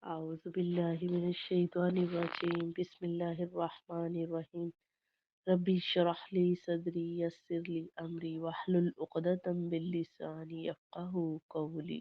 أعوذ بالله من الشيطان الرجيم بسم الله الرحمن الرحيم ربي اشرح لي صدري يسر لي أمري واحلل عقدة من لساني يفقهوا قولي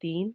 3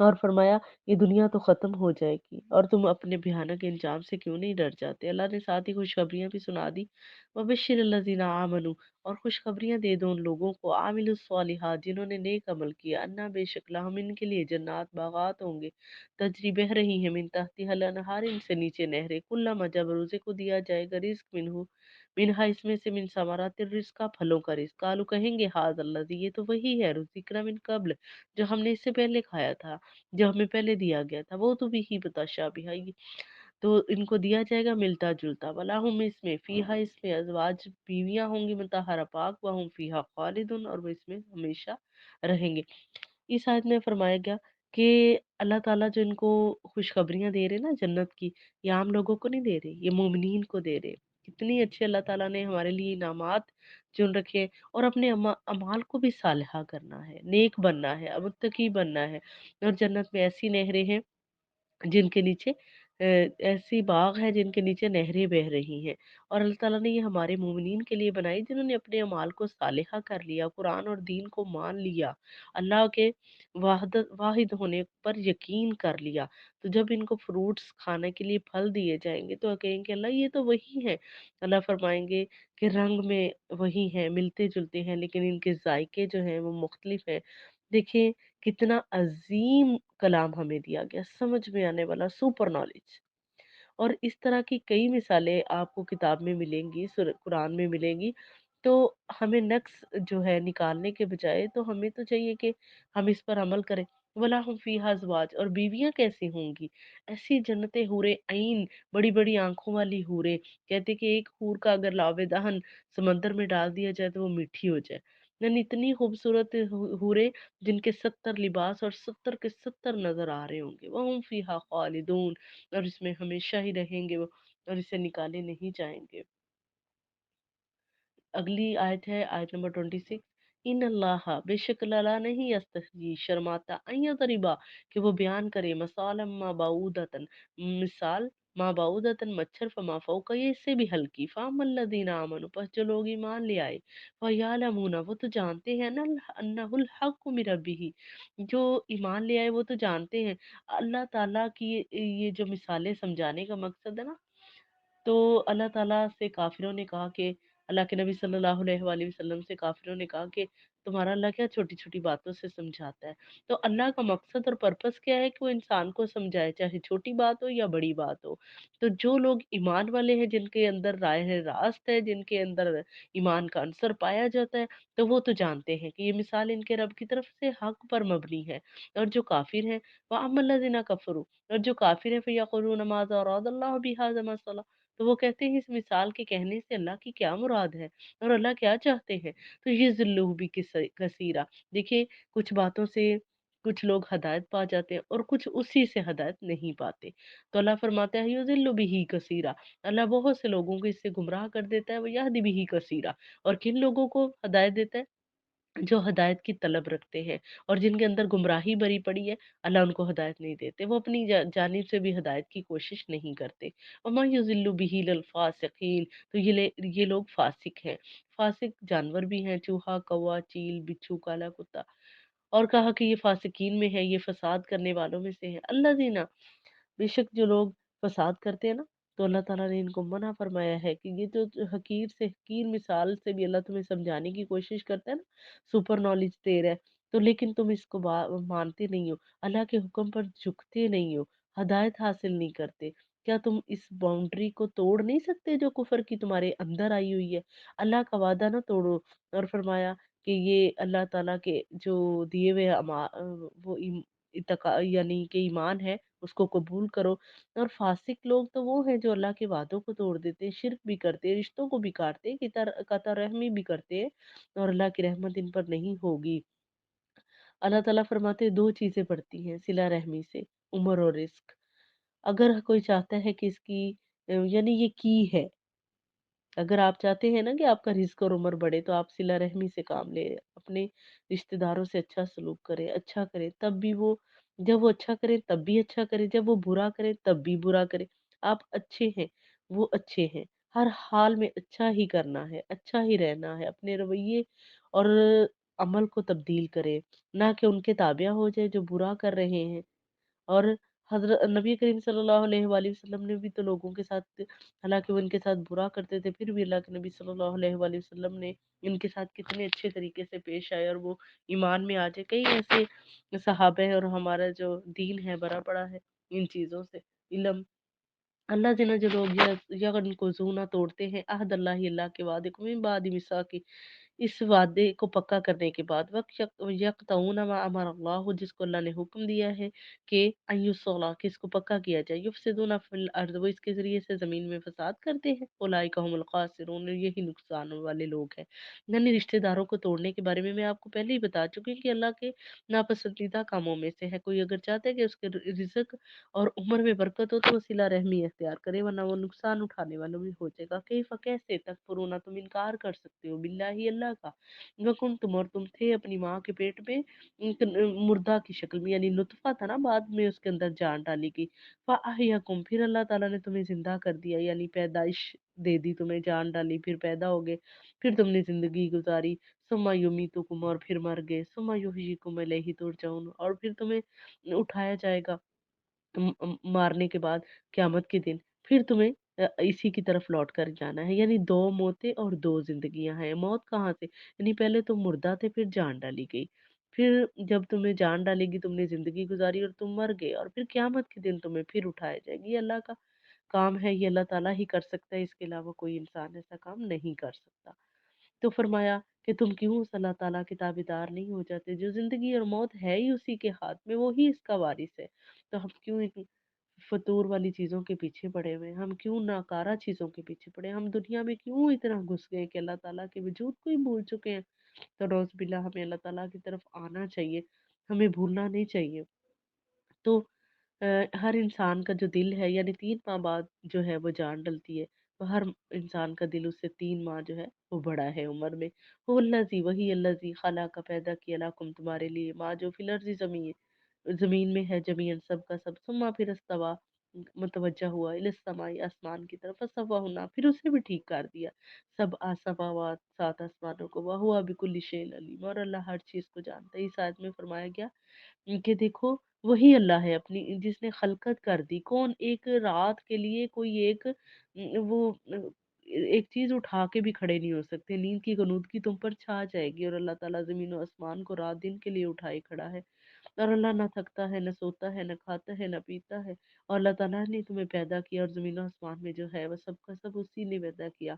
اور فرمایا یہ دنیا تو ختم ہو جائے گی اور تم اپنے بھیانک انجام سے کیوں نہیں ڈر جاتے؟ اللہ نے ساتھ ہی خوشخبریاں بھی سنا دی۔ وبشر الذین آمنوا، اور خوشخبریاں دے دو ان لوگوں کو، عاملوا الصالحات، جنہوں نے نیک عمل کیا، انا بے شک لہم ان کے لیے جنات باغات ہوں گے، تجری بہہ رہی ہیں من تحتها الانہار، ان سے نیچے نہریں، کلما جب روزے کو دیا جائے گا رزق منہا اس میں سے، من ثمرات الرزق، پھلوں کا رزق، قالوا کہیں گے ھذا الذی، یہ تو وہی ہے، رزقنا من قبل، جو ہم نے اس سے پہلے کھایا تھا، جو ہمیں پہلے دیا گیا تھا، وہ تو بھی ہی بتا شابہ، تو ان کو دیا جائے گا ملتا جلتا، ولاہم اس میں فیہا، اس میں ازواج بیویاں ہوں گی مطہرہ پاک، وہم فیہا خالدون، اور وہ اس میں ہمیشہ رہیں گے۔ اس آیت میں فرمایا گیا کہ اللہ تعالیٰ جو ان کو خوشخبریاں دے رہے نا جنت کی، یہ عام لوگوں کو نہیں دے رہے، یہ مومنین کو دے رہے۔ کتنی اچھے اللہ تعالیٰ نے ہمارے لیے انعامات چن رکھے، اور اپنے اعمال کو بھی صالحہ کرنا ہے، نیک بننا ہے، متقی بننا ہے، اور جنت میں ایسی نہریں ہیں جن کے نیچے ایسی باغ ہے جن کے نیچے نہریں بہہ رہی ہیں، اور اللہ تعالیٰ نے یہ ہمارے مومنین کے لیے بنائی جنہوں نے اپنے اعمال کو صالحہ کر لیا، قرآن اور دین کو مان لیا، اللہ کے واحد ہونے پر یقین کر لیا۔ تو جب ان کو فروٹس کھانے کے لیے پھل دیے جائیں گے تو کہیں گے اللہ یہ تو وہی ہے، اللہ فرمائیں گے کہ رنگ میں وہی ہیں، ملتے جلتے ہیں، لیکن ان کے ذائقے جو ہیں وہ مختلف ہیں۔ دیکھیں کتنا عظیم کلام ہمیں دیا گیا، سمجھ میں آنے والا، سپر نالج۔ اور اس طرح کی کئی مثالیں آپ کو کتاب میں ملیں گی، قرآن میں ملیں گی۔ تو ہمیں نقص جو ہے نکالنے کے بجائے تو ہمیں تو چاہیے کہ ہم اس پر عمل کریں۔ وَلَهُمْ فِيهَا أَزْوَاجٌ، اور بیویاں کیسی ہوں گی؟ ایسی جنتیں، حوریں عین، بڑی بڑی آنکھوں والی حوریں، کہتے کہ ایک حور کا اگر لاب دہن سمندر میں ڈال دیا جائے تو وہ میٹھی ہو جائے، یعنی اتنی خوبصورت حوریں جن کے 70 لباس اور 70 کے 70 نظر آ رہے ہوں گے، وَهُمْ فِيهَا خَالِدُونَ، اور اس میں ہمیشہ ہی رہیں گے وہ، اور اسے نکالے نہیں جائیں گے۔ اگلی آیت ہے آیت نمبر 26۔ ان اللہ، بے شک اللہ نہیں یستحیی، شرماتا، ان یضربا، کہ وہ بیان کرے، مثالا ما بعودتن، مثال ما بعودتن مچھر، فما فوق، یہ اس سے بھی ہلکی، فاما الذین آمنوا، پس جو لوگ ایمان لے آئے، فیعلمون، وہ تو جانتے ہیں نا، انہ الحق من ربہ، جو ایمان لے آئے وہ تو جانتے ہیں اللہ تعالیٰ کی یہ جو مثالیں سمجھانے کا مقصد ہے نا، تو اللہ تعالیٰ سے کافروں نے کہا کہ اللہ کے نبی صلی اللہ علیہ وآلہ وسلم سے کافروں نے کہا کہ تمہارا اللہ کیا چھوٹی چھوٹی باتوں سے سمجھاتا ہے؟ تو اللہ کا مقصد اور پرپس کیا ہے کہ وہ انسان کو سمجھائے، چاہے چھوٹی بات ہو یا بڑی بات ہو۔ تو جو لوگ ایمان والے ہیں، جن کے اندر رائے راست ہے، جن کے اندر ایمان کا عنصر پایا جاتا ہے، تو وہ تو جانتے ہیں کہ یہ مثال ان کے رب کی طرف سے حق پر مبنی ہے۔ اور جو کافر ہیں، وَأَمَّا الَّذِينَ كَفَرُوا، اور جو کافر ہیں، فَيَقُولُونَ مَاذَا أَرَادَ اللَّهُ بِهَٰذَا مَثَلًا، تو وہ کہتے ہیں اس مثال کے کہنے سے اللہ کی کیا مراد ہے اور اللہ کیا چاہتے ہیں؟ تو یہ ذلہ بھی کثیرہ، دیکھیے کچھ باتوں سے کچھ لوگ ہدایت پا جاتے ہیں اور کچھ اسی سے ہدایت نہیں پاتے۔ تو اللہ فرماتا ہے یہ ذلہ بھی کثیرہ، اللہ بہت سے لوگوں کو اس سے گمراہ کر دیتا ہے، وہ یہدی بھی کثیرہ، اور کن لوگوں کو ہدایت دیتا ہے؟ جو ہدایت کی طلب رکھتے ہیں، اور جن کے اندر گمراہی بری پڑی ہے اللہ ان کو ہدایت نہیں دیتے، وہ اپنی جانب سے بھی ہدایت کی کوشش نہیں کرتے۔ وما یضل به للفاسقین، تو یہ لوگ فاسق ہیں، فاسق جانور بھی ہیں، چوہا، کوا، چیل، بچھو، کالا کتا، اور کہا کہ یہ فاسقین میں ہے، یہ فساد کرنے والوں میں سے ہے۔ اللہ دینا، بے شک جو لوگ فساد کرتے ہیں نا، تو اللہ تعالیٰ نے ان کو منع فرمایا ہے کہ یہ جو حقیر سے حقیر مثال سے بھی اللہ تمہیں سمجھانے کی کوشش کرتا ہے نا، سپر نالج دے رہا ہے، تو لیکن تم اس کو مانتے نہیں ہو، اللہ کے حکم پر جھکتے نہیں ہو، ہدایت حاصل نہیں کرتے، کیا تم اس باؤنڈری کو توڑ نہیں سکتے جو کفر کی تمہارے اندر آئی ہوئی ہے؟ اللہ کا وعدہ نہ توڑو، اور فرمایا کہ یہ اللہ تعالیٰ کے جو دیے ہوئے وہ یعنی کہ ایمان ہے اس کو قبول کرو۔ اور فاسق لوگ تو وہ ہیں جو اللہ کے وعدوں کو توڑ دیتے ہیں، شرک بھی کرتے ہیں، رشتوں کو بھی کاٹتے ہیں، قطع رحمی بھی کرتے ہیں، اور اللہ کی رحمت ان پر نہیں ہوگی۔ اللہ تعالیٰ فرماتے ہیں دو چیزیں بڑھتی ہیں صلہ رحمی سے، عمر اور رزق۔ اگر کوئی چاہتا ہے کہ اس کی یعنی یہ کی ہے، اگر آپ چاہتے ہیں نا کہ آپ کا رزق اور عمر بڑھے تو آپ صلہ رحمی سے کام لیں، اپنے رشتہ داروں سے اچھا سلوک کریں، اچھا کریں، تب بھی وہ جب وہ اچھا کریں تب بھی اچھا کریں، جب وہ برا کریں تب بھی برا کریں۔ آپ اچھے ہیں، وہ اچھے ہیں، ہر حال میں اچھا ہی کرنا ہے، اچھا ہی رہنا ہے، اپنے رویے اور عمل کو تبدیل کرے، نہ کہ ان کے تابع ہو جائے جو برا کر رہے ہیں۔ اور حضرت نبی کریم صلی اللہ علیہ وآلہ وسلم نے بھی تو لوگوں کے ساتھ، حالانکہ وہ ان کے ساتھ برا کرتے تھے، پھر بھی اللہ کے نبی صلی اللہ علیہ وآلہ وسلم نے ان کے ساتھ کتنے اچھے طریقے سے پیش آئے، اور وہ ایمان میں آ جائے۔ کئی ایسے صحابہ ہیں، اور ہمارا جو دین ہے بڑا پڑا ہے ان چیزوں سے، علم۔ اللہ جل جلالہ یغنقضون توڑتے ہیں عہد اللہ، اللہ کے وعدے کو، من بعد میثاقہ، اس وعدے کو پکا کرنے کے بعد، وقت یقطعون ما امر اللہ، جس کو اللہ نے حکم دیا ہے کہ ایصلا، کہ اس کو پکا کیا جائے، یفسدون فی الارض، وہ اس کے ذریعے سے زمین میں فساد کرتے ہیں، اولئک هم الخاسرون، یہی نقصان والے لوگ ہیں۔ یعنی رشتہ داروں کو توڑنے کے بارے میں آپ کو پہلے ہی بتا چکی ہوں کہ اللہ کے ناپسندیدہ کاموں میں سے ہے۔ کوئی اگر چاہتا ہے کہ اس کے رزق اور عمر میں برکت ہو تو وہ صلہ رحمی اختیار کرے، ورنہ وہ نقصان اٹھانے والوں میں ہو جائے گا۔ کیف، کیسے تکفرون، تم انکار کر سکتے ہو، باللہ، اللہ کا، وکنتم، اور تم تھے اپنی ماں کے پیٹ میں ایک مردہ کی شکل میں، یعنی نطفہ تھا نا، بعد میں اس کے اندر جان ڈالی گئی، فاحیاکم، پھر اللہ تعالیٰ نے تمہیں زندہ کر دیا، یعنی پیدائش دے دی، تمہیں جان ڈالی، پھر پیدا ہو گئے، پھر تم نے زندگی گزاری، ثم یمیتکم، اور پھر مر گئے، ثم یحییکم الیہ ترجعون، اور پھر تمہیں اٹھایا جائے گا مارنے کے بعد قیامت کے دن، پھر تمہیں اسی کی طرف لوٹ کر جانا ہے۔ یعنی دو موتیں اور دو زندگیاں ہیں۔ موت کہاں سے؟ یعنی پہلے تم مردہ تھے، پھر جان ڈالی گئی، پھر جب تمہیں جان ڈالے گی تم نے زندگی گزاری اور تم مر گئے، اور پھر قیامت کے دن تمہیں پھر اٹھایا جائے گی۔ یہ اللہ کا کام ہے، یہ اللہ تعالیٰ ہی کر سکتا ہے، اس کے علاوہ کوئی انسان ایسا کام نہیں کر سکتا۔ تو فرمایا کہ تم کیوں اس اللہ تعالیٰ کے تابعدار نہیں ہو جاتے، جو زندگی اور موت ہے ہی اسی کے ہاتھ میں، وہی اس کا وارث ہے۔ تو ہم کیوں ایک فطور والی چیزوں کے پیچھے پڑے ہوئے ہیں؟ ہم کیوں ناکارہ چیزوں کے پیچھے پڑے ہیں؟ ہم دنیا میں کیوں اتنا گھس گئے کہ اللہ تعالیٰ کے وجود کو ہی بھول چکے ہیں؟ تو روز باللہ ہمیں اللہ تعالیٰ کی طرف آنا چاہیے، ہمیں بھولنا نہیں چاہیے۔ تو ہر انسان کا جو دل ہے، یعنی 3 ماہ بعد جو ہے وہ جان ڈلتی ہے، تو ہر انسان کا دل اس سے 3 ماہ جو ہے وہ بڑا ہے عمر میں۔ وہ اللہ زی، وہی اللہ زی، خلا کا پیدا کیا، لاکم، تمہارے لیے، ماں جو فی الارض، زمین میں ہے، جميعاً، سب کا سب، ثم پھر استوا، متوجہ ہوا، الی السماء، آسمان کی طرف، فسواہن، پھر اسے بھی ٹھیک کر دیا، سب سماوات، 7 آسمانوں کو، وہو بکل شیء علیم، اور اللہ ہر چیز کو جانتا ہے۔ اس آیت میں فرمایا گیا کہ دیکھو وہی اللہ ہے اپنی، جس نے خلقت کر دی، کون ایک رات کے لیے کوئی ایک وہ ایک چیز اٹھا کے بھی کھڑے نہیں ہو سکتے، نیند کی غنودگی تم پر چھا جائے گی، اور اللہ تعالیٰ زمین و آسمان کو رات دن کے لیے اٹھائے کھڑا ہے، اور اللہ نہ تھکتا ہے، نہ سوتا ہے، نہ کھاتا ہے، نہ پیتا ہے، اور اللہ تعالیٰ نے تمہیں پیدا کیا، اور زمین و آسمان میں جو ہے وہ سب کا سب اسی نے پیدا کیا،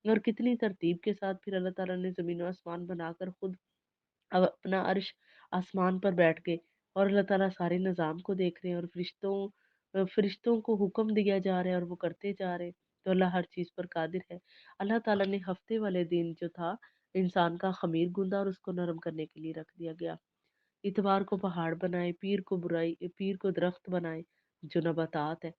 اور کتنی ترتیب کے ساتھ پھر اللہ تعالیٰ نے زمین و آسمان بنا کر خود اب اپنا عرش آسمان پر بیٹھ گئے، اور اللہ تعالیٰ سارے نظام کو دیکھ رہے ہیں، اور فرشتوں کو حکم دیا جا رہا ہے، اور وہ کرتے جا رہے ہیں۔ تو اللہ ہر چیز پر قادر ہے۔ اللہ تعالیٰ نے ہفتے والے دن جو تھا انسان کا خمیر گوندا اور اس کو نرم کرنے کے لیے رکھ دیا گیا، اتوار کو پہاڑ بنائے، پیر کو درخت بنائے جو نباتات ہے،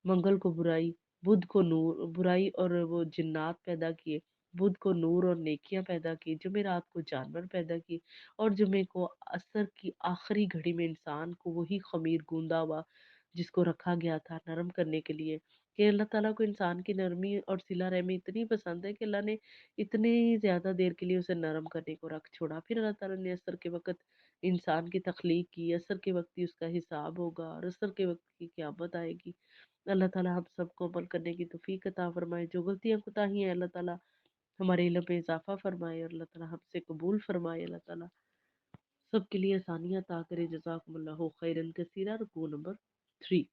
منگل کو برائی، بدھ کو نور، برائی اور وہ جنات پیدا کیے، بدھ کو نور اور نیکیاں پیدا کی، جمعرات کو جانور پیدا کیے، اور جمعے کو عصر کی آخری گھڑی میں انسان کو وہی خمیر گوندا ہوا جس کو رکھا گیا تھا نرم کرنے کے لیے، کہ اللہ تعالیٰ کو انسان کی نرمی اور صلہ رحمی اتنی پسند ہے کہ اللہ نے اتنی زیادہ دیر کے لیے اسے نرم کرنے کو رکھ چھوڑا۔ پھر اللہ تعالیٰ نے عصر کے وقت انسان کی تخلیق کی، عصر کے وقت ہی اس کا حساب ہوگا، اور عصر کے وقت کی قیامت آئے گی۔ اللہ تعالیٰ ہم سب کو عمل کرنے کی توفیق عطا فرمائے، جو غلطیاں کوتاہی ہیں اللہ تعالیٰ ہمارے علم میں اضافہ فرمائے، اور اللہ تعالیٰ ہم سے قبول فرمائے، اللہ تعالیٰ سب کے لیے آسانیاں عطا کرے۔ جزاکم اللہ خیرا کثیرا، رکوع نمبر 3۔